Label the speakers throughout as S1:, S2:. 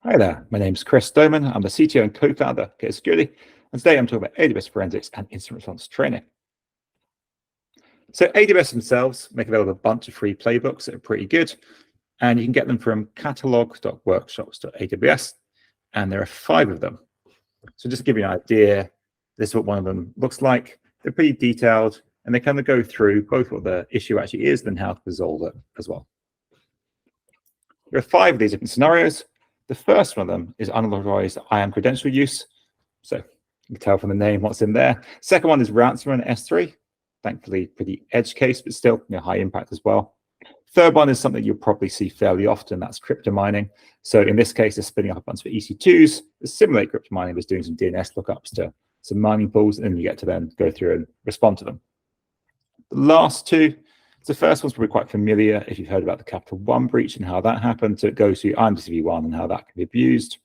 S1: Hi there, my name is Chris Doman. I'm the CTO and co-founder of K Security, and today I'm talking about AWS forensics and incident response training. So AWS themselves make available a bunch of free playbooks that are pretty good, and you can get them from catalog.workshops.aws, and there are 5 of them. So just to give you an idea, this is what one of them looks like. They're pretty detailed, and they kind of go through both what the issue actually is and how to resolve it as well. There are 5 of these different scenarios. The first one of them is unauthorized IAM credential use. So you can tell from the name what's in there. Second one is ransomware and S3. Thankfully, pretty edge case, but still high impact as well. Third one is something you'll probably see fairly often. That's crypto mining. So in this case, they're spinning up a bunch of EC2s to simulate crypto mining. There's doing some DNS lookups to some mining pools, and then you get to then go through and respond to them. The last 2. The first one's probably quite familiar if you've heard about the Capital One breach and how that happened. So it goes through IMDCV1 and how that can be abused.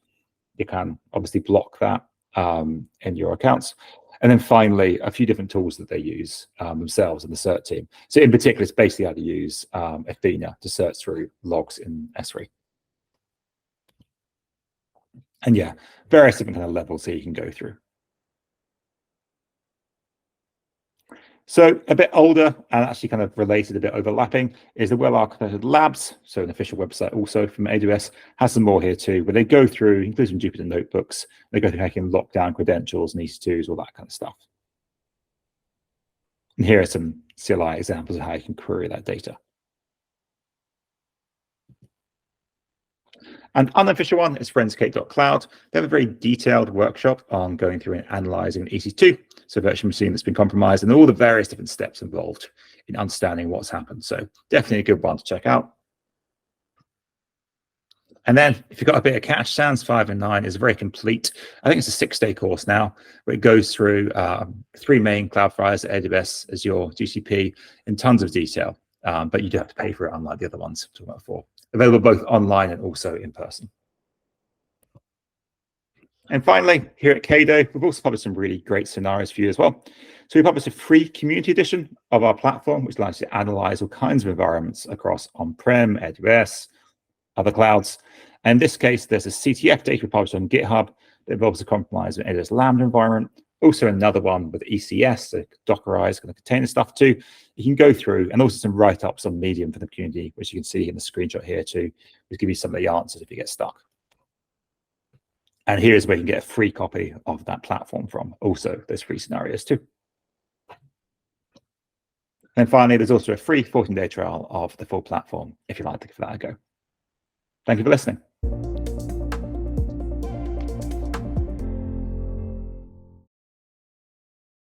S1: You can obviously block that in your accounts. And then finally, a few different tools that they use themselves in the CERT team. So in particular, it's basically how to use Athena to search through logs in S3. And yeah, various different kind of levels here you can go through. So a bit older and actually kind of related, a bit overlapping, is the well-architected labs. So an official website also from AWS has some more here too, where they go through, including Jupyter notebooks, they go through hacking lockdown credentials and EC2s, all that kind of stuff. And here are some CLI examples of how you can query that data. An unofficial one is forensic.cloud. They have a very detailed workshop on going through and analyzing an EC2, so a virtual machine that's been compromised, and all the various different steps involved in understanding what's happened. So definitely a good one to check out. And then if you've got a bit of cash, SANS 5 and 9 is very complete. I think it's a 6-day course now, where it goes through 3 main cloud providers, AWS, Azure, GCP, in tons of detail. But you do have to pay for it, unlike the other ones I'm talking about before. Available both online and also in person. And finally, here at Kado, we've also published some really great scenarios for you as well. So we published a free community edition of our platform, which allows you to analyze all kinds of environments across on-prem, AWS, other clouds. And in this case, there's a CTF data we published on GitHub that involves a compromise of an AWS Lambda environment. Also another one with ECS, so Dockerized kind of container stuff too. You can go through, and also some write-ups on Medium for the community, which you can see in the screenshot here too, which give you some of the answers if you get stuck. And here's where you can get a free copy of that platform from. Also, there's free scenarios too. And finally, there's also a free 14-day trial of the full platform if you'd like to give that a go. Thank you for listening.